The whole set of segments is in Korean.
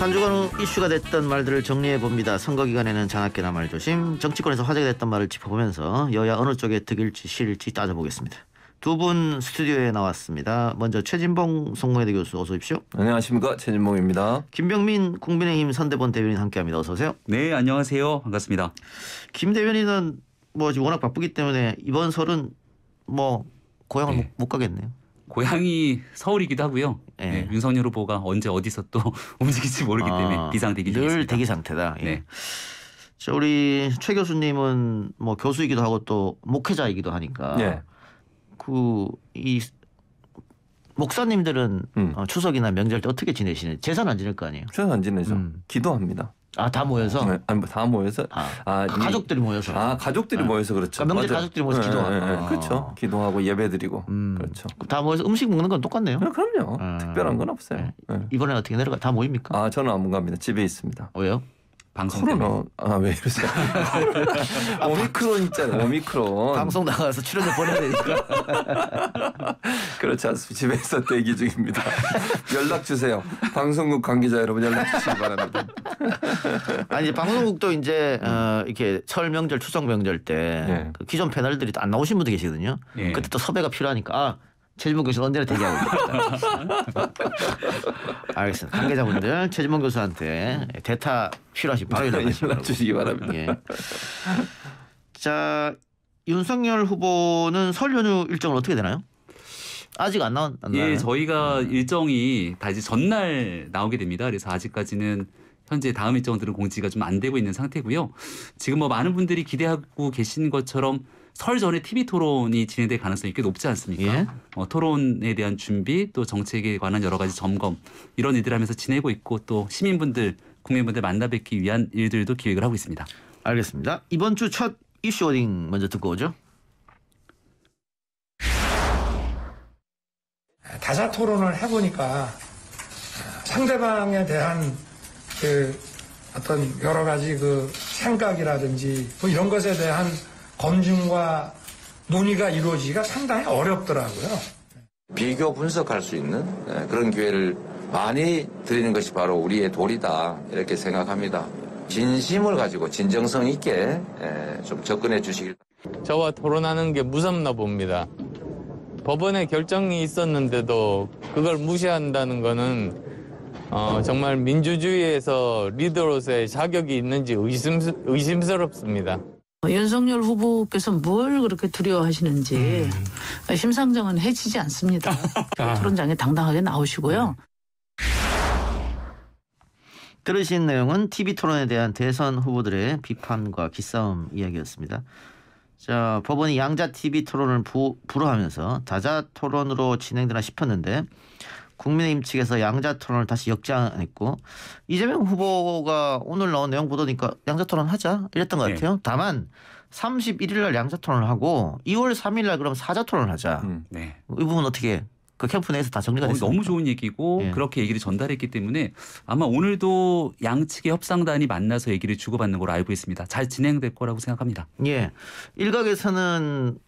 한 주간 후 이슈가 됐던 말들을 정리해봅니다. 선거 기간에는 장학계나 말조심, 정치권에서 화제가 됐던 말을 짚어보면서 여야 어느 쪽에 득일지 실일지 따져보겠습니다. 두 분 스튜디오에 나왔습니다. 먼저 최진봉 성공회대 교수 어서 오십시오. 안녕하십니까, 최진봉입니다. 김병민 국민의힘 선대본 대변인 함께합니다. 어서 오세요. 네, 안녕하세요. 반갑습니다. 김 대변인은 뭐 지금 워낙 바쁘기 때문에 이번 설은 뭐 고향을 네. 못 가겠네요. 고향이 서울이기도 하고요. 네. 네, 윤석열 후보가 언제 어디서 또 움직일지 모르기 때문에 비상 대기 중입니다. 늘 대기 상태다. 예. 네. 자, 우리 최 교수님은 뭐 교수이기도 하고 또 목회자이기도 하니까 예. 이 목사님들은 추석이나 명절 때 어떻게 지내시는? 제사 안 지낼 거 아니에요? 저는 안 지내죠. 기도합니다. 아, 다 모여서? 네, 아니, 다 모여서. 가족들이 모여서. 가족들이 모여서 그렇죠. 그러니까 명절 맞아요. 가족들이 모여서 기도하고. 네, 그렇죠. 기도하고 예배드리고. 그렇죠. 다 모여서 음식 먹는 건 똑같네요. 네, 그럼요. 특별한 건 없어요. 네. 이번에 어떻게 내려가? 다 모입니까? 저는 안 갑니다. 집에 있습니다. 왜요? 방송 때문에. 왜 이러세요? 오미크론 있잖아요. 오미크론. 방송 나가서 출연료 보내야 되니까. 그렇지 않습니다. 집에서 대기 중입니다. 연락 주세요. 방송국 관계자 여러분 연락 주시기 바랍니다. 아니 방송국도 이제 이렇게 설 명절, 추석 명절 때 그 기존 패널들이 안 나오신 분도 계시거든요. 네. 그때 또 섭외가 필요하니까 최진봉 교수 언제나 대기하고 있습니다. 알겠습니다. 관계자분들 최진봉 교수한테 대타 필요하시면 바로 연락 주시기 바랍니다. 예. 자, 윤석열 후보는 설 연휴 일정은 어떻게 되나요? 아직 안 나왔나요? 예, 저희가 일정이 다 이제 전날 나오게 됩니다. 그래서 아직까지는 현재 다음 일정들은 공지가 좀 안 되고 있는 상태고요. 지금 뭐 많은 분들이 기대하고 계신 것처럼 설 전에 TV 토론이 진행될 가능성이 꽤 높지 않습니까? 예. 토론에 대한 준비 또 정책에 관한 여러 가지 점검 이런 일들을 하면서 지내고 있고 또 시민분들, 국민분들 만나 뵙기 위한 일들도 기획을 하고 있습니다. 알겠습니다. 이번 주 첫 이슈 워딩 먼저 듣고 오죠. 다자 토론을 해보니까 상대방에 대한 그 어떤 여러 가지 그 생각이라든지 뭐 이런 것에 대한 검증과 논의가 이루어지기가 상당히 어렵더라고요. 비교 분석할 수 있는 그런 기회를 많이 드리는 것이 바로 우리의 도리다 이렇게 생각합니다. 진심을 가지고 진정성 있게 좀 접근해 주시길. 저와 토론하는 게 무섭나 봅니다. 법원의 결정이 있었는데도 그걸 무시한다는 거는 정말 민주주의에서 리더로서의 자격이 있는지 의심스럽습니다. 윤석열 후보께서 뭘 그렇게 두려워하시는지 심상정은 해치지 않습니다. 토론장에 당당하게 나오시고요. 들으신 내용은 TV 토론에 대한 대선 후보들의 비판과 기싸움 이야기였습니다. 자, 법원이 양자 TV 토론을 불허하면서 다자 토론으로 진행되나 싶었는데 국민의힘 측에서 양자 토론을 다시 역장했고 이재명 후보가 오늘 나온 내용 보도니까 양자 토론 하자 이랬던 것 같아요. 다만 31일 날 양자 토론을 하고 2월 3일 날 그럼 사자 토론을 하자. 네. 이 부분 어떻게 그 캠프 내에서 다 정리가 됐습니까? 너무 좋은 얘기고 예. 그렇게 얘기를 전달했기 때문에 아마 오늘도 양측의 협상단이 만나서 얘기를 주고받는 걸로 알고 있습니다. 잘 진행될 거라고 생각합니다. 예, 일각에서는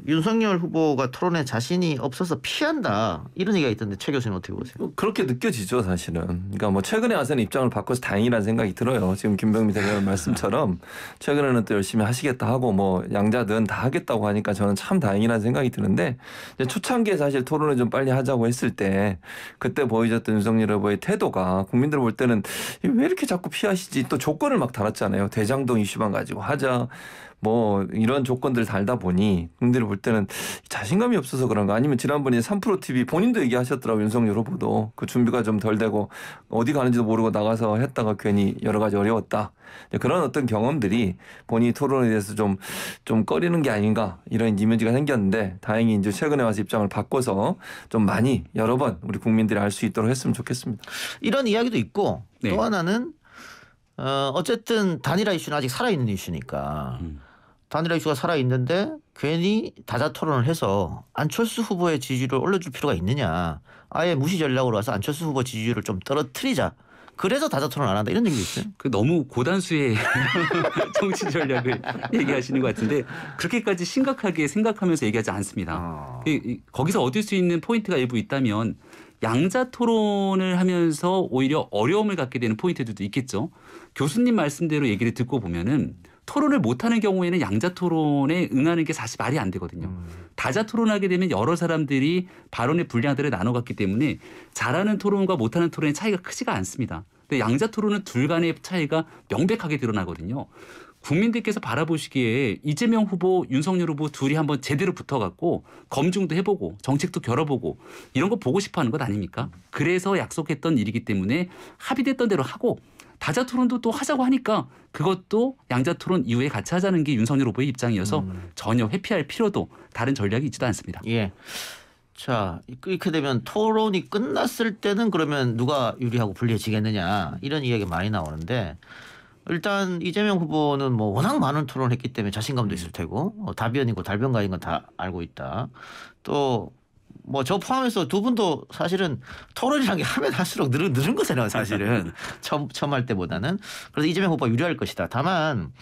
윤석열 후보가 토론에 자신이 없어서 피한다 이런 얘기가 있던데 최 교수님 어떻게 보세요? 그렇게 느껴지죠, 사실은. 그러니까 뭐 최근에 와서는 입장을 바꿔서 다행이라는 생각이 들어요. 지금 김병민 대변인 말씀처럼 최근에는 또 열심히 하시겠다 하고 뭐 양자든 다 하겠다고 하니까 저는 참 다행이라는 생각이 드는데 이제 초창기에 사실 토론을 좀 빨리 하자고 했을 때 그때 보여줬던 윤석열 후보의 태도가 국민들 볼 때는 왜 이렇게 자꾸 피하시지 또 조건을 막 달았잖아요. 대장동 이슈만 가지고 하자. 뭐 이런 조건들을 달다 보니 국민들이 볼 때는 자신감이 없어서 그런가 아니면 지난번에 3프로 TV 본인도 얘기하셨더라고요. 윤석열 후보도 그 준비가 좀 덜 되고 어디 가는지도 모르고 나가서 했다가 괜히 여러 가지 어려웠다. 그런 어떤 경험들이 본인이 토론에 대해서 좀 꺼리는 게 아닌가 이런 이미지가 생겼는데 다행히 이제 최근에 와서 입장을 바꿔서 좀 많이 여러 번 우리 국민들이 알 수 있도록 했으면 좋겠습니다. 이런 이야기도 있고 네. 또 하나는 어쨌든 단일화 이슈는 아직 살아있는 이슈니까 단일화 이슈가 살아있는데 괜히 다자 토론을 해서 안철수 후보의 지지율을 올려줄 필요가 있느냐. 아예 무시 전략으로 와서 안철수 후보 지지율을 좀 떨어뜨리자. 그래서 다자 토론 안 한다 이런 얘기도 있어요. 너무 고단수의 정치 전략을 얘기하시는 것 같은데 그렇게까지 심각하게 생각하면서 얘기하지 않습니다. 거기서 얻을 수 있는 포인트가 일부 있다면 양자 토론을 하면서 오히려 어려움을 갖게 되는 포인트들도 있겠죠. 교수님 말씀대로 얘기를 듣고 보면은 토론을 못하는 경우에는 양자 토론에 응하는 게 사실 말이 안 되거든요. 다자 토론하게 되면 여러 사람들이 발언의 분량들을 나눠갔기 때문에 잘하는 토론과 못하는 토론의 차이가 크지가 않습니다. 근데 양자 토론은 둘 간의 차이가 명백하게 드러나거든요. 국민들께서 바라보시기에 이재명 후보, 윤석열 후보 둘이 한번 제대로 붙어갖고 검증도 해보고 정책도 겨뤄보고 이런 거 보고 싶어하는 것 아닙니까? 그래서 약속했던 일이기 때문에 합의됐던 대로 하고 다자 토론도 또 하자고 하니까 그것도 양자 토론 이후에 같이 하자는 게 윤석열 후보의 입장이어서 전혀 회피할 필요도 다른 전략이 있지도 않습니다. 예. 자, 이렇게 되면 토론이 끝났을 때는 그러면 누가 유리하고 불리해지겠느냐 이런 이야기가 많이 나오는데 일단 이재명 후보는 뭐 워낙 많은 토론을 했기 때문에 자신감도 있을 테고 답변이고 달변가인 건 다 알고 있다. 또 뭐 저 포함해서 두 분도 사실은 토론이라는 게 하면 할수록 늘은 거잖아요. 사실은 처음 할 때보다는. 그래서 이재명 후보가 유리할 것이다. 다만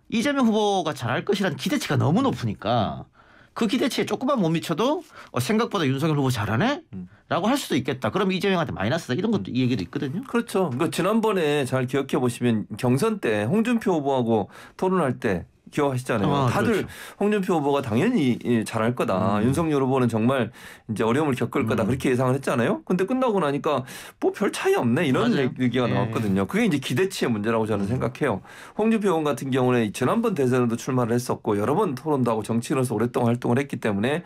이재명 후보가 잘할 것이라는 기대치가 너무 높으니까 그 기대치에 조금만 못 미쳐도 생각보다 윤석열 후보 잘하네? 라고 할 수도 있겠다. 그럼 이재명한테 마이너스다. 이런 것도 이 얘기도 있거든요. 그렇죠. 그러니까 지난번에 잘 기억해 보시면 경선 때 홍준표 후보하고 토론할 때 기억하시잖아요. 다들 그렇죠. 홍준표 후보가 당연히 잘할 거다. 윤석열 후보는 정말 이제 어려움을 겪을 거다. 그렇게 예상을 했잖아요. 근데 끝나고 나니까 뭐 별 차이 없네. 이런 맞아요. 얘기가 네. 나왔거든요. 그게 이제 기대치의 문제라고 저는 생각해요. 홍준표 의원 같은 경우는 지난번 대선에도 출마를 했었고 여러 번 토론도 하고 정치인으로서 오랫동안 활동을 했기 때문에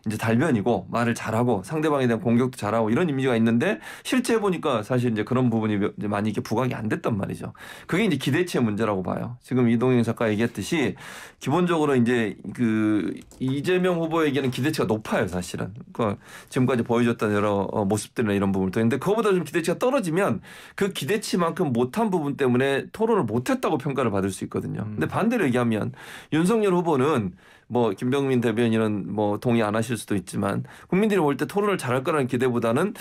이제 달변이고 말을 잘하고 상대방에 대한 공격도 잘하고 이런 이미지가 있는데 실제 해보니까 사실 이제 그런 부분이 이제 많이 이렇게 부각이 안 됐단 말이죠. 그게 이제 기대치의 문제라고 봐요. 지금 이동영 작가 얘기했듯이 기본적으로 이제 그 이재명 후보에게는 기대치가 높아요, 사실은. 그 지금까지 보여줬던 여러 모습들이나 이런 부분도 있는데 그거보다 좀 기대치가 떨어지면 그 기대치만큼 못한 부분 때문에 토론을 못했다고 평가를 받을 수 있거든요. 근데 반대로 얘기하면 윤석열 후보는 뭐 김병민 대변인은 뭐 동의 안 하실 수도 있지만 국민들이 볼 때 토론을 잘할 거라는 기대보다는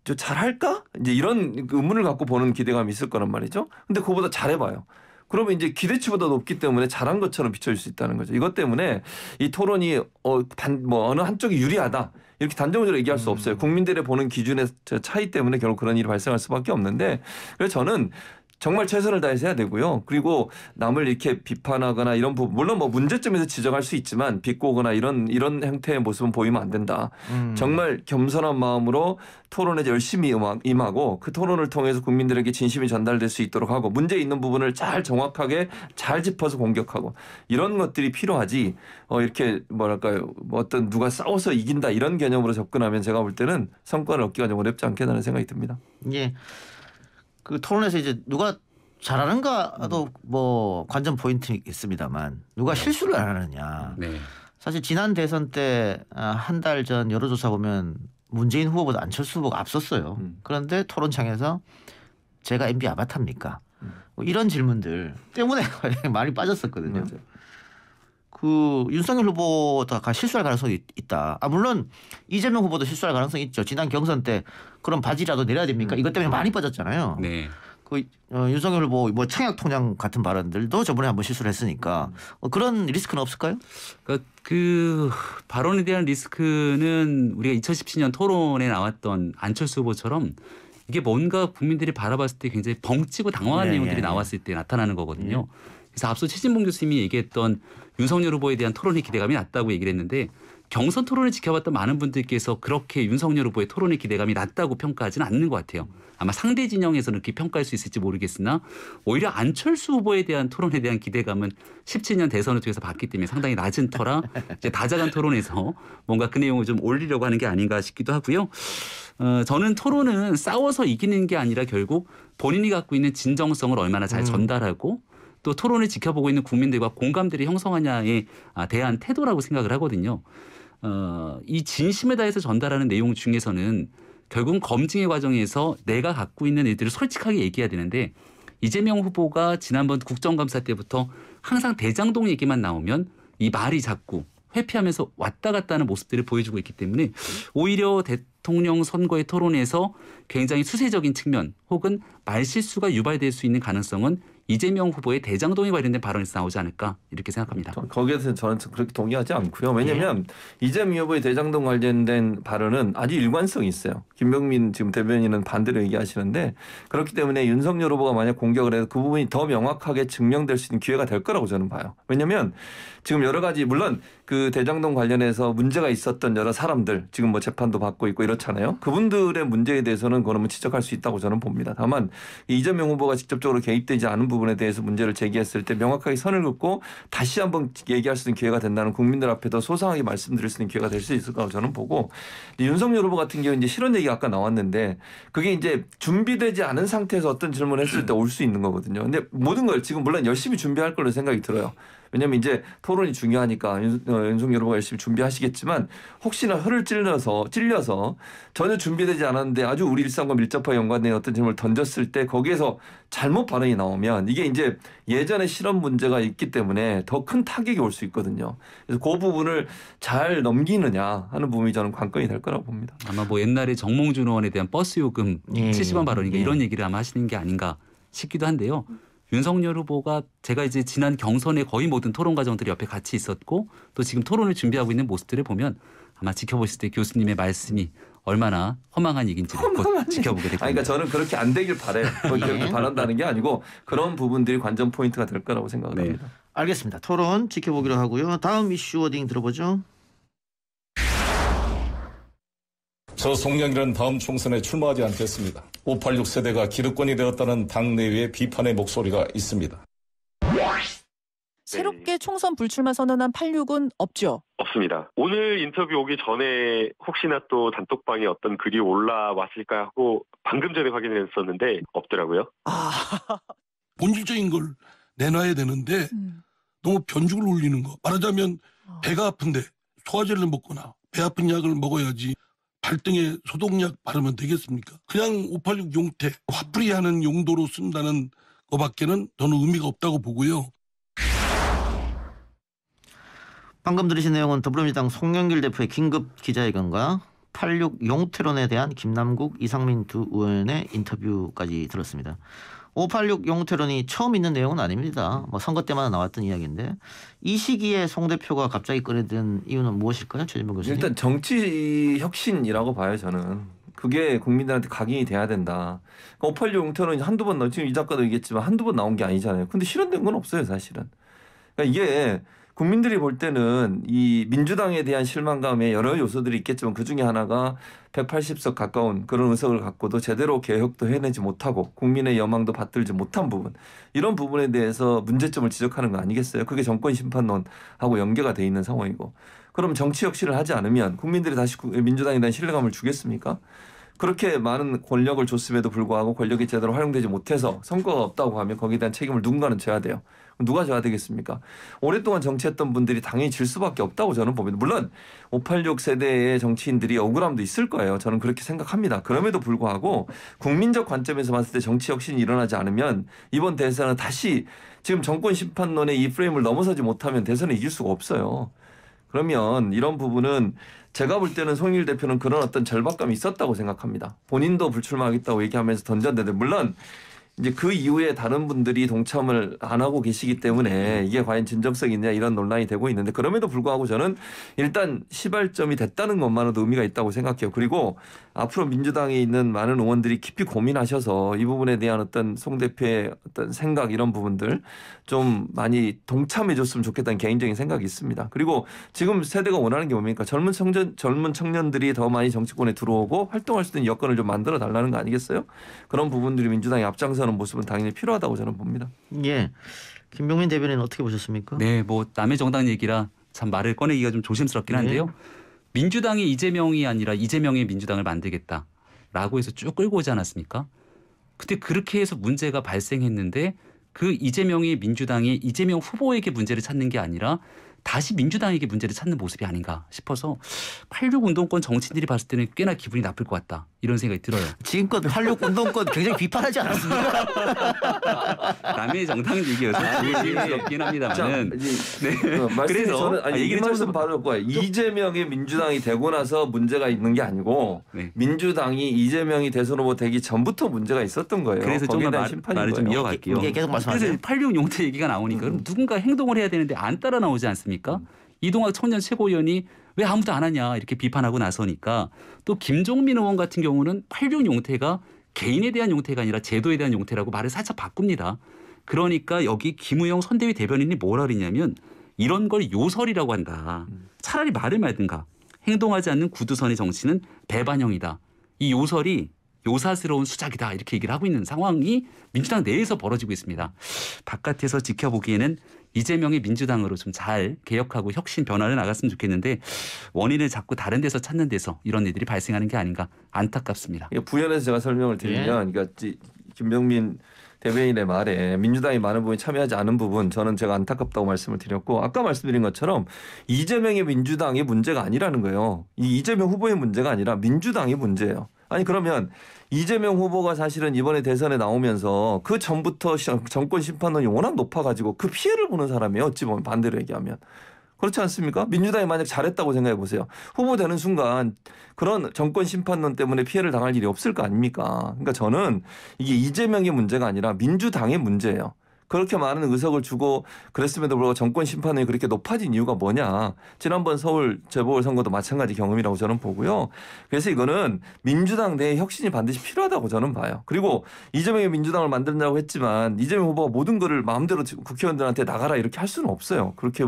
저 잘할까? 이제 이런 의문을 갖고 보는 기대감이 있을 거란 말이죠. 근데 그거보다 잘해봐요. 그러면 이제 기대치보다 높기 때문에 잘한 것처럼 비춰질 수 있다는 거죠. 이것 때문에 이 토론이 뭐 어느 한쪽이 유리하다. 이렇게 단정적으로 얘기할 수 없어요. 국민들의 보는 기준의 차이 때문에 결국 그런 일이 발생할 수밖에 없는데 그래서 저는 정말 최선을 다해서 해야 되고요. 그리고 남을 이렇게 비판하거나 이런 부분 물론 뭐 문제점에서 지적할 수 있지만 비꼬거나 이런 형태의 모습은 보이면 안 된다. 정말 겸손한 마음으로 토론에 열심히 임하고 그 토론을 통해서 국민들에게 진심이 전달될 수 있도록 하고 문제 있는 부분을 잘 정확하게 잘 짚어서 공격하고 이런 것들이 필요하지. 이렇게 뭐랄까요? 뭐 어떤 누가 싸워서 이긴다 이런 개념으로 접근하면 제가 볼 때는 성과를 얻기가 좀 어렵지 않겠다는 생각이 듭니다. 예. 그 토론에서 이제 누가 잘하는가도 뭐 관전 포인트 있습니다만 누가 실수를 안 하느냐. 네. 사실 지난 대선 때 한 달 전 여론조사 보면 문재인 후보보다 안철수 후보가 앞섰어요. 그런데 토론창에서 제가 MB 아바타입니까? 뭐 이런 질문들 때문에 많이 빠졌었거든요. 맞아요. 그 윤석열 후보가 실수할 가능성이 있다. 물론 이재명 후보도 실수할 가능성이 있죠. 지난 경선 때 그럼 바지라도 내려야 됩니까? 이것 때문에 많이 빠졌잖아요. 네. 그 윤석열 후보 뭐 청약통장 같은 발언들도 저번에 한번 실수를 했으니까 그런 리스크는 없을까요? 그러니까 그 발언에 대한 리스크는 우리가 2017년 토론에 나왔던 안철수 후보처럼 이게 뭔가 국민들이 바라봤을 때 굉장히 벙찌고 당황한 내용들이 나왔을 때 나타나는 거거든요. 그래서 앞서 최진봉 교수님이 얘기했던 윤석열 후보에 대한 토론의 기대감이 낮다고 얘기를 했는데 경선 토론을 지켜봤던 많은 분들께서 그렇게 윤석열 후보의 토론의 기대감이 낮다고 평가하지는 않는 것 같아요. 아마 상대 진영에서는 그렇게 평가할 수 있을지 모르겠으나 오히려 안철수 후보에 대한 토론에 대한 기대감은 17년 대선을 통해서 봤기 때문에 상당히 낮은 터라 이제 다자간 토론에서 뭔가 그 내용을 좀 올리려고 하는 게 아닌가 싶기도 하고요. 저는 토론은 싸워서 이기는 게 아니라 결국 본인이 갖고 있는 진정성을 얼마나 잘 전달하고 또 토론을 지켜보고 있는 국민들과 공감대를 형성하냐에 대한 태도라고 생각을 하거든요. 이 진심에 다해서 전달하는 내용 중에서는 결국은 검증의 과정에서 내가 갖고 있는 일들을 솔직하게 얘기해야 되는데 이재명 후보가 지난번 국정감사 때부터 항상 대장동 얘기만 나오면 이 말이 자꾸 회피하면서 왔다 갔다 하는 모습들을 보여주고 있기 때문에 오히려 대통령 선거의 토론에서 굉장히 수세적인 측면 혹은 말실수가 유발될 수 있는 가능성은 이재명 후보의 대장동에 관련된 발언에서 나오지 않을까 이렇게 생각합니다. 거기에서 저는 그렇게 동의하지 않고요. 왜냐하면 이재명 후보의 대장동 관련된 발언은 아주 일관성이 있어요. 김병민 지금 대변인은 반대로 얘기하시는데 그렇기 때문에 윤석열 후보가 만약 공격을 해도 그 부분이 더 명확하게 증명될 수 있는 기회가 될 거라고 저는 봐요. 왜냐하면 지금 여러 가지 물론 그 대장동 관련해서 문제가 있었던 여러 사람들 지금 뭐 재판도 받고 있고 이렇잖아요. 그분들의 문제에 대해서는 그러면 지적할 수 있다고 저는 봅니다. 다만 이재명 후보가 직접적으로 개입되지 않은 부분에 대해서 문제를 제기했을 때 명확하게 선을 긋고 다시 한번 얘기할 수 있는 기회가 된다는 국민들 앞에 더 소상하게 말씀드릴 수 있는 기회가 될 수 있을 거라고 저는 보고 윤석열 후보 같은 경우 이제 실언 얘기가 아까 나왔는데 그게 이제 준비되지 않은 상태에서 어떤 질문을 했을 때 올 수 있는 거거든요. 근데 모든 걸 지금 물론 열심히 준비할 걸로 생각이 들어요. 왜냐하면 이제 토론이 중요하니까 윤석열 후보가 열심히 준비하시겠지만 혹시나 혀를 찔려서 전혀 준비되지 않았는데 아주 우리 일상과 밀접하게 연관된 어떤 질문을 던졌을 때 거기에서 잘못 발언이 나오면 이게 이제 예전에 실험 문제가 있기 때문에 더 큰 타격이 올 수 있거든요. 그래서 그 부분을 잘 넘기느냐 하는 부분이 저는 관건이 될 거라고 봅니다. 아마 뭐 옛날에 정몽준 의원에 대한 버스 요금 예. 70원 발언인가 예. 이런 얘기를 아마 하시는 게 아닌가 싶기도 한데요. 윤석열 후보가 제가 이제 지난 경선의 거의 모든 토론 과정들이 옆에 같이 있었고 또 지금 토론을 준비하고 있는 모습들을 보면 아마 지켜보실 때 교수님의 말씀이 얼마나 허망한 얘기인지를 곧 지켜보게 될 겁니다. 그러니까 저는 그렇게 안 되길 바래요. 그렇게 바란다는 게 아니고 그런 부분들이 관전 포인트가 될 거라고 생각을 합니다. 알겠습니다. 토론 지켜보기로 하고요. 다음 이슈 워딩 들어보죠. 저 송영길은 다음 총선에 출마하지 않겠습니다. 586 세대가 기득권이 되었다는 당내외의 비판의 목소리가 있습니다. 새롭게 총선 불출마 선언한 86은 없죠? 없습니다. 오늘 인터뷰 오기 전에 혹시나 또 단톡방에 어떤 글이 올라왔을까 하고 방금 전에 확인했었는데 없더라고요. 본질적인 걸 내놔야 되는데 너무 변죽을 올리는 거. 말하자면 배가 아픈데 소화제를 먹거나 배 아픈 약을 먹어야지 발등에 소독약 바르면 되겠습니까? 그냥 586 용태, 화풀이하는 용도로 쓴다는 것밖에는 저는 의미가 없다고 보고요. 방금 들으신 내용은 더불어민주당 송영길 대표의 긴급 기자회견과 86 용태론에 대한 김남국, 이상민 두 의원의 인터뷰까지 들었습니다. 586 용태론이 처음 있는 내용은 아닙니다. 뭐 선거 때마다 나왔던 이야기인데 이 시기에 송 대표가 갑자기 꺼내든 이유는 무엇일까요? 최진봉 교수님. 일단 정치 혁신이라고 봐요. 저는. 그게 국민들한테 각인이 돼야 된다. 586 용태론이 한두 번 지금 이 작가도 얘기했지만 한두 번 나온 게 아니잖아요. 근데 실현된 건 없어요. 사실은. 그러니까 이게 국민들이 볼 때는 이 민주당에 대한 실망감에 여러 요소들이 있겠지만 그중에 하나가 180석 가까운 그런 의석을 갖고도 제대로 개혁도 해내지 못하고 국민의 여망도 받들지 못한 부분, 이런 부분에 대해서 문제점을 지적하는 거 아니겠어요? 그게 정권 심판론하고 연계가 돼 있는 상황이고, 그럼 정치 혁신을 하지 않으면 국민들이 다시 민주당에 대한 신뢰감을 주겠습니까? 그렇게 많은 권력을 줬음에도 불구하고 권력이 제대로 활용되지 못해서 성과가 없다고 하면 거기에 대한 책임을 누군가는 져야 돼요. 누가 져야 되겠습니까? 오랫동안 정치했던 분들이 당연히 질 수밖에 없다고 저는 봅니다. 물론 586 세대의 정치인들이 억울함도 있을 거예요. 저는 그렇게 생각합니다. 그럼에도 불구하고 국민적 관점에서 봤을 때 정치 혁신이 일어나지 않으면 이번 대선은 다시 지금 정권 심판론의 이 프레임을 넘어서지 못하면 대선을 이길 수가 없어요. 그러면 이런 부분은 제가 볼 때는 송영길 대표는 그런 어떤 절박감이 있었다고 생각합니다. 본인도 불출마하겠다고 얘기하면서 던졌는데, 물론 이제 그 이후에 다른 분들이 동참을 안 하고 계시기 때문에 이게 과연 진정성이 있냐 이런 논란이 되고 있는데, 그럼에도 불구하고 저는 일단 시발점이 됐다는 것만으로도 의미가 있다고 생각해요. 그리고 앞으로 민주당에 있는 많은 의원들이 깊이 고민하셔서 이 부분에 대한 어떤 송 대표의 어떤 생각, 이런 부분들 좀 많이 동참해 줬으면 좋겠다는 개인적인 생각이 있습니다. 그리고 지금 세대가 원하는 게 뭡니까? 젊은 청년들이 더 많이 정치권에 들어오고 활동할 수 있는 여건을 좀 만들어 달라는 거 아니겠어요? 그런 부분들이 민주당이 앞장서는 모습은 당연히 필요하다고 저는 봅니다. 예, 김병민 대변인 어떻게 보셨습니까? 네, 뭐 남의 정당 얘기라 참 말을 꺼내기가 좀 조심스럽긴 한데요. 민주당이 이재명이 아니라 이재명의 민주당을 만들겠다라고 해서 쭉 끌고 오지 않았습니까? 근데 그렇게 해서 문제가 발생했는데 그 이재명의 민주당이 이재명 후보에게 문제를 찾는 게 아니라 다시 민주당에게 문제를 찾는 모습이 아닌가 싶어서 86 운동권 정치인들이 봤을 때는 꽤나 기분이 나쁠 것 같다 이런 생각이 들어요. 지금껏 86 운동권 굉장히 비판하지 않았습니까? 남의 정당 얘기여서 조심스럽긴 합니다만은. 그래서 저는 얘기를 좀 받을 거예요. 이재명의 민주당이 되고 나서 문제가 있는 게 아니고 민주당이 이재명이 대선 후보 되기 전부터 문제가 있었던 거예요. 그래서 조금 말을 좀 이어갈게요. 계속 말씀하세요. 그래서 86 용태 얘기가 나오니까 그럼 누군가 행동을 해야 되는데 안 따라 나오지 않습니까? 이동학 청년 최고위원이 왜 아무도 안 하냐 이렇게 비판하고 나서니까 또 김종민 의원 같은 경우는 86 용태가 개인에 대한 용태가 아니라 제도에 대한 용태라고 말을 살짝 바꿉니다. 그러니까 여기 김우영 선대위 대변인이 뭐라 그랬냐면 이런 걸 요설이라고 한다. 차라리 말을 말든가. 행동하지 않는 구두선의 정치는 배반형이다. 이 요설이 요사스러운 수작이다 이렇게 얘기를 하고 있는 상황이 민주당 내에서 벌어지고 있습니다. 바깥에서 지켜보기에는 이재명이 민주당으로 좀 잘 개혁하고 혁신 변화를 나갔으면 좋겠는데 원인을 자꾸 다른 데서 찾는 데서 이런 일들이 발생하는 게 아닌가 안타깝습니다. 부연해서 제가 설명을 드리면 그러니까 김병민 대변인의 말에 민주당이 많은 부분이 참여하지 않은 부분 저는 제가 안타깝다고 말씀을 드렸고 아까 말씀드린 것처럼 이재명의 민주당의 문제가 아니라는 거예요. 이 이재명 후보의 문제가 아니라 민주당의 문제예요. 아니 그러면 이재명 후보가 사실은 이번에 대선에 나오면서 그 전부터 정권 심판론이 워낙 높아가지고 그 피해를 보는 사람이에요. 어찌 보면 반대로 얘기하면. 그렇지 않습니까? 민주당이 만약 잘했다고 생각해 보세요. 후보 되는 순간 그런 정권 심판론 때문에 피해를 당할 일이 없을 거 아닙니까? 그러니까 저는 이게 이재명의 문제가 아니라 민주당의 문제예요. 그렇게 많은 의석을 주고 그랬음에도 불구하고 정권 심판이 그렇게 높아진 이유가 뭐냐. 지난번 서울 재보궐선거도 마찬가지 경험이라고 저는 보고요. 그래서 이거는 민주당 내에 혁신이 반드시 필요하다고 저는 봐요. 그리고 이재명의 민주당을 만든다고 했지만 이재명 후보가 모든 거를 마음대로 국회의원들한테 나가라 이렇게 할 수는 없어요. 그렇게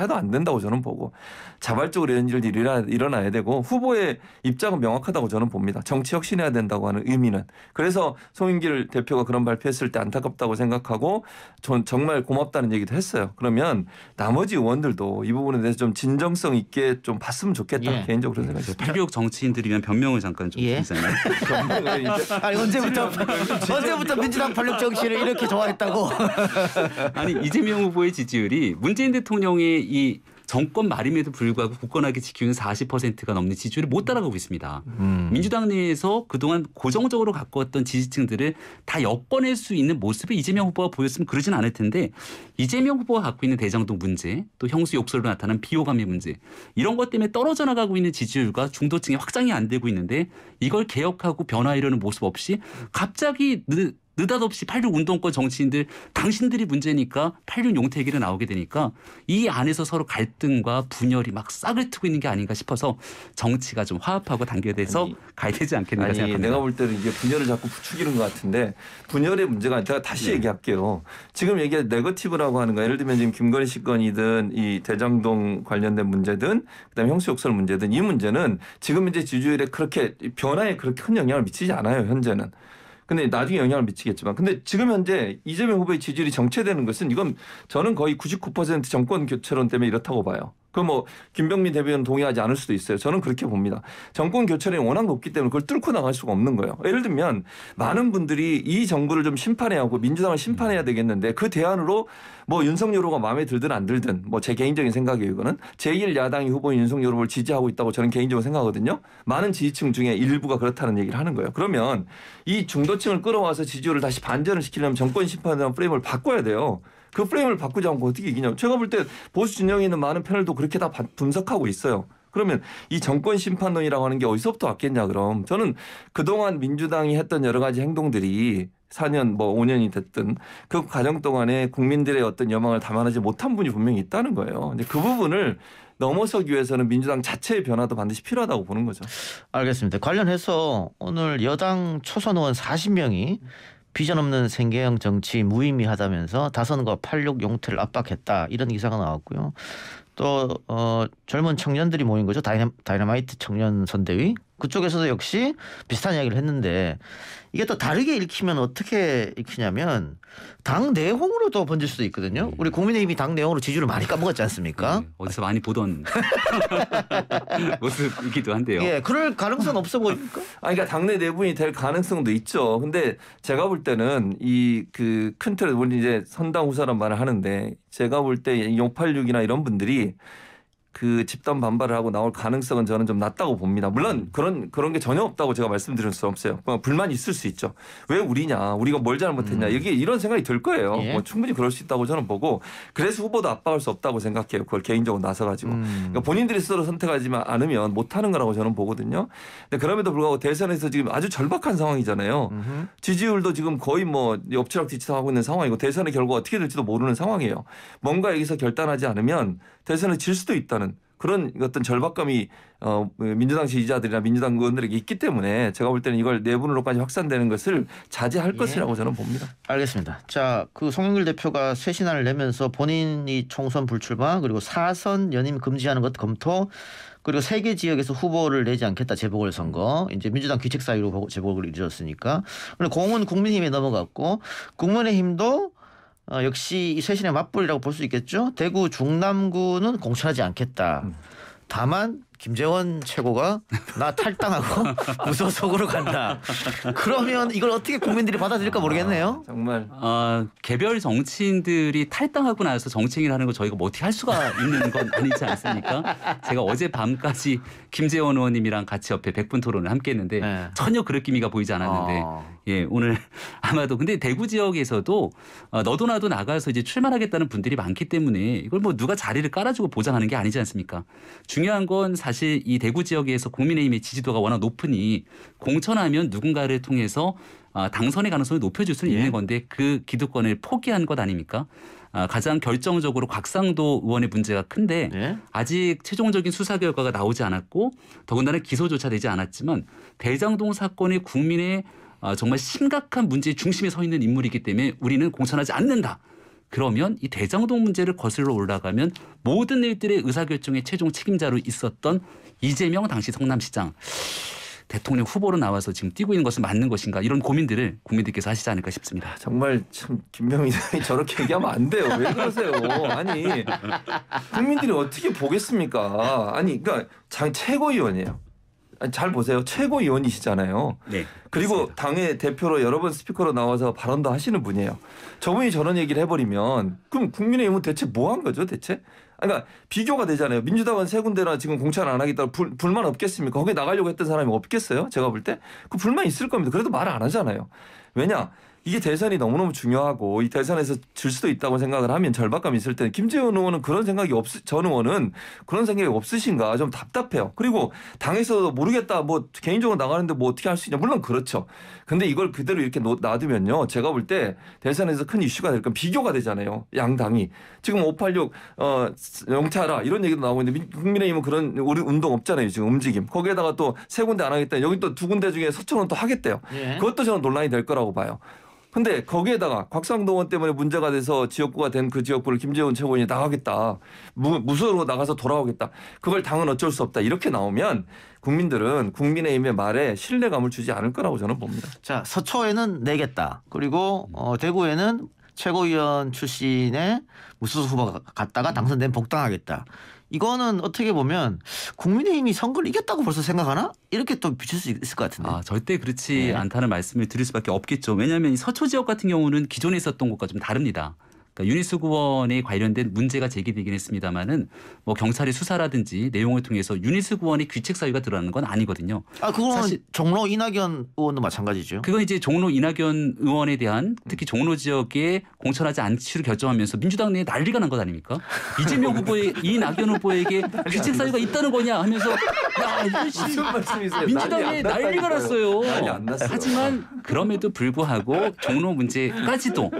해도 안 된다고 저는 보고 자발적으로 이런 일이 일어나야 되고 후보의 입장은 명확하다고 저는 봅니다. 정치 혁신해야 된다고 하는 의미는. 그래서 송영길 대표가 그런 발표했을 때 안타깝다고 생각하고 전 정말 고맙다는 얘기도 했어요. 그러면 나머지 의원들도 이 부분에 대해서 좀 진정성 있게 좀 봤으면 좋겠다. 개인적으로 생각합니다. 86 정치인들이면 변명을 잠깐 좀 드리잖아요. 아니 언제부터 민주당 86 정치를 이렇게 좋아했다고? 아니 이재명 후보의 지지율이 문재인 대통령의 이 정권 말임에도 불구하고 굳건하게 지키는 40%가 넘는 지지율을 못 따라가고 있습니다. 민주당 내에서 그동안 고정적으로 갖고 왔던 지지층들을 다 엮어낼 수 있는 모습을 이재명 후보가 보였으면 그러진 않을 텐데 이재명 후보가 갖고 있는 대장동 문제 또 형수 욕설로 나타난 비호감의 문제 이런 것 때문에 떨어져 나가고 있는 지지율과 중도층이 확장이 안 되고 있는데 이걸 개혁하고 변화하려는 모습 없이 갑자기 느닷없이 86 운동권 정치인들 당신들이 문제니까 86 용태 얘기를 나오게 되니까 이 안에서 서로 갈등과 분열이 막 싹을 트고 있는 게 아닌가 싶어서 정치가 좀 화합하고 단결돼서 가야 되지 않겠는가 생각합니다. 내가 볼 때는 이게 분열을 자꾸 부추기는 것 같은데 분열의 문제가 아니라 다시 얘기할게요. 지금 얘기한 네거티브라고 하는 거 예를 들면 지금 김건희 씨 건이든 이 대장동 관련된 문제든 그다음에 형수 욕설 문제든 이 문제는 지금 이제 지지율에 그렇게 변화에 그렇게 큰 영향을 미치지 않아요. 현재는. 근데 나중에 영향을 미치겠지만 근데 지금 현재 이재명 후보의 지지율이 정체되는 것은 이건 저는 거의 99% 정권 교체론 때문에 이렇다고 봐요. 그 김병민 대변인 동의하지 않을 수도 있어요. 저는 그렇게 봅니다. 정권 교체론이 워낙 높기 때문에 그걸 뚫고 나갈 수가 없는 거예요. 예를 들면 많은 분들이 이 정부를 좀 심판해야 하고 민주당을 심판해야 되겠는데 그 대안으로 윤석열 후보가 마음에 들든 안 들든 제 개인적인 생각이에요. 이거는 제1야당이 후보인 윤석열 후보를 지지하고 있다고 저는 개인적으로 생각하거든요. 많은 지지층 중에 일부가 그렇다는 얘기를 하는 거예요. 그러면 이 중도층을 끌어와서 지지율을 다시 반전을 시키려면 정권 심판이라는 프레임을 바꿔야 돼요. 그 프레임을 바꾸지 않고 어떻게 이기냐고. 제가 볼 때 보수 진영에 있는 많은 패널도 그렇게 다 분석하고 있어요. 그러면 이 정권 심판론이라고 하는 게 어디서부터 왔겠냐 그럼. 저는 그동안 민주당이 했던 여러 가지 행동들이 4년 5년이 됐든 그 과정 동안에 국민들의 어떤 여망을 담아내지 못한 분이 분명히 있다는 거예요. 근데 그 부분을 넘어서기 위해서는 민주당 자체의 변화도 반드시 필요하다고 보는 거죠. 알겠습니다. 관련해서 오늘 여당 초선 의원 40명이 비전 없는 생계형 정치 무의미하다면서 다선과 86 용태를 압박했다 이런 기사가 나왔고요. 또 젊은 청년들이 모인 거죠. 다이너마이트 청년 선대위 그쪽에서도 역시 비슷한 이야기를 했는데 이게 또 다르게 읽히면 어떻게 읽히냐면 당 내홍으로도 번질 수도 있거든요. 우리 국민의힘이 당 내홍으로 지지를 많이 까먹었지 않습니까? 네, 어디서 많이 보던 모습이기도 한데요. 예, 그럴 가능성 없어 보입니까? 그러니까 당내 내분이 될 가능성도 있죠. 근데 제가 볼 때는 이 그 큰 틀에 우리 이제 선당 후사란 말을 하는데 제가 볼 때 586이나 이런 분들이 그 집단 반발을 하고 나올 가능성은 저는 좀 낮다고 봅니다. 물론 그런 게 전혀 없다고 제가 말씀드릴 수 없어요. 불만이 있을 수 있죠. 왜 우리냐, 우리가 뭘 잘못했냐, 이게 이런 생각이 들 거예요. 예. 뭐 충분히 그럴 수 있다고 저는 보고 그래서 후보도 압박할 수 없다고 생각해요. 그걸 개인적으로 나서가지고 그러니까 본인들이 스스로 선택하지 않으면 못하는 거라고 저는 보거든요. 근데 그럼에도 불구하고 대선에서 지금 아주 절박한 상황이잖아요. 지지율도 지금 거의 뭐 엎치락뒤치락하고 있는 상황이고 대선의 결과가 어떻게 될지도 모르는 상황이에요. 뭔가 여기서 결단하지 않으면 대선을 질 수도 있다는 그런 어떤 절박감이 민주당 지지자들이나 민주당 의원들에게 있기 때문에 제가 볼 때는 이걸 내분으로까지 확산되는 것을 자제할 것이라고 저는 봅니다. 알겠습니다. 자, 그 송영길 대표가 새 신안을 내면서 본인이 총선 불출마 그리고 4선 연임 금지하는 것 검토 그리고 3개 지역에서 후보를 내지 않겠다 재보궐선거 이제 민주당 귀책 사유로 재보궐을 이루어졌으니까 공은 국민의힘에 넘어갔고 국민의힘도 역시 이 쇄신의 맞불이라고 볼 수 있겠죠. 대구 중남구는 공천하지 않겠다. 다만 김재원 최고가 나 탈당하고 무소속으로 간다. 그러면 이걸 어떻게 국민들이 받아들일까 모르겠네요. 정말 개별 정치인들이 탈당하고 나서 정치행위를 하는 거 저희가 뭐 어떻게 할 수가 있는 건 아니지 않습니까? 제가 어제 밤까지 김재원 의원님이랑 같이 옆에 100분 토론을 함께했는데 네. 전혀 그럴 기미가 보이지 않았는데 예, 오늘 아마도 근데 대구 지역에서도 너도 나도 나가서 이제 출마하겠다는 분들이 많기 때문에 이걸 뭐 누가 자리를 깔아주고 보장하는 게 아니지 않습니까? 중요한 건 사실 이 대구 지역에서 국민의힘의 지지도가 워낙 높으니 공천하면 누군가를 통해서 당선의 가능성이 높여줄 수는 있는 건데 그 기득권을 포기한 것 아닙니까? 가장 결정적으로 곽상도 의원의 문제가 큰데 아직 최종적인 수사 결과가 나오지 않았고 더군다나 기소조차 되지 않았지만 대장동 사건이 국민의 정말 심각한 문제의 중심에 서 있는 인물이기 때문에 우리는 공천하지 않는다. 그러면 이 대장동 문제를 거슬러 올라가면 모든 일들의 의사결정의 최종 책임자로 있었던 이재명 당시 성남시장 대통령 후보로 나와서 지금 뛰고 있는 것은 맞는 것인가 이런 고민들을 국민들께서 하시지 않을까 싶습니다. 정말 참 김병민 의원이 저렇게 얘기하면 안 돼요. 왜 그러세요? 아니 국민들이 어떻게 보겠습니까? 아니 그러니까 최고위원이에요. 잘 보세요. 최고위원이시잖아요. 네, 그리고 맞습니다. 당의 대표로 여러 번 스피커로 나와서 발언도 하시는 분이에요. 저분이 저런 얘기를 해버리면 그럼 국민의힘은 대체 뭐 한 거죠 대체? 그러니까 비교가 되잖아요. 민주당은 세 군데나 지금 공천 안 하겠다고 불만 없겠습니까? 거기에 나가려고 했던 사람이 없겠어요? 제가 볼 때? 그 불만 있을 겁니다. 그래도 말 안 하잖아요. 왜냐? 이게 대선이 너무너무 중요하고 이 대선에서 질 수도 있다고 생각을 하면 절박감이 있을 때는 김재원 의원은 그런 생각이 전 의원은 그런 생각이 없으신가 좀 답답해요. 그리고 당에서도 모르겠다 뭐 개인적으로 나가는데 뭐 어떻게 할 수 있냐 물론 그렇죠. 근데 이걸 그대로 이렇게 놔두면요. 제가 볼 때 대선에서 큰 이슈가 될 건 비교가 되잖아요. 양당이. 지금 586 영퇴하라 이런 얘기도 나오고 있는데 국민의힘은 그런 우리 운동 없잖아요. 지금 움직임. 거기에다가 또 세 군데 안 하겠다. 여기 또 두 군데 중에 서초는 또 하겠대요. 그것도 저는 논란이 될 거라고 봐요. 근데 거기에다가 곽상도 의원 때문에 문제가 돼서 지역구가 된 그 지역구를 김재원 최고위원이 나가겠다. 무소속으로 나가서 돌아오겠다. 그걸 당은 어쩔 수 없다. 이렇게 나오면 국민들은 국민의힘의 말에 신뢰감을 주지 않을 거라고 저는 봅니다. 자, 서초에는 내겠다. 그리고 대구에는 최고위원 출신의 무소속 후보가 갔다가 당선된 복당하겠다. 이거는 어떻게 보면 국민의힘이 선거를 이겼다고 벌써 생각하나? 이렇게 또 비칠 수 있을 것 같은데. 절대 그렇지 않다는 말씀을 드릴 수밖에 없겠죠. 왜냐하면 이 서초 지역 같은 경우는 기존에 있었던 것과 좀 다릅니다. 그러니까 윤희숙 의원에 관련된 문제가 제기되긴 했습니다만은 뭐 경찰의 수사라든지 내용을 통해서 윤희숙 의원의 귀책 사유가 드러나는 건 아니거든요. 그건 사실 종로 이낙연 의원도 마찬가지죠. 그건 이제 종로 이낙연 의원에 대한 특히 종로 지역에 공천하지 않기로 결정하면서 민주당 내에 난리가 난 것 아닙니까? 이재명 후보의 이낙연 후보에게 귀책 사유가 있다는 거냐 하면서 야 이거 무슨 말씀이세요? 민주당에 난리가 났어요. 난리 안 났어요. 하지만 그럼에도 불구하고 종로 문제까지도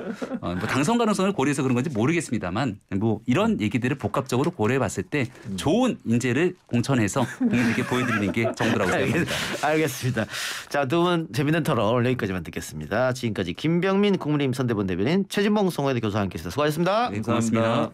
뭐 당선 가능성을 고려해서 그런 건지 모르겠습니다만 뭐 이런 얘기들을 복합적으로 고려해봤을 때 좋은 인재를 공천해서 국민들께 보여드리는 게 정도라고 생각합니다. 알겠습니다. 자, 두 분 재밌는 토론 여기까지만 듣겠습니다. 지금까지 김병민 국민의힘 선대본 대변인 최진봉 송영대 교수와 함께했습니다. 수고하셨습니다. 네, 고맙습니다.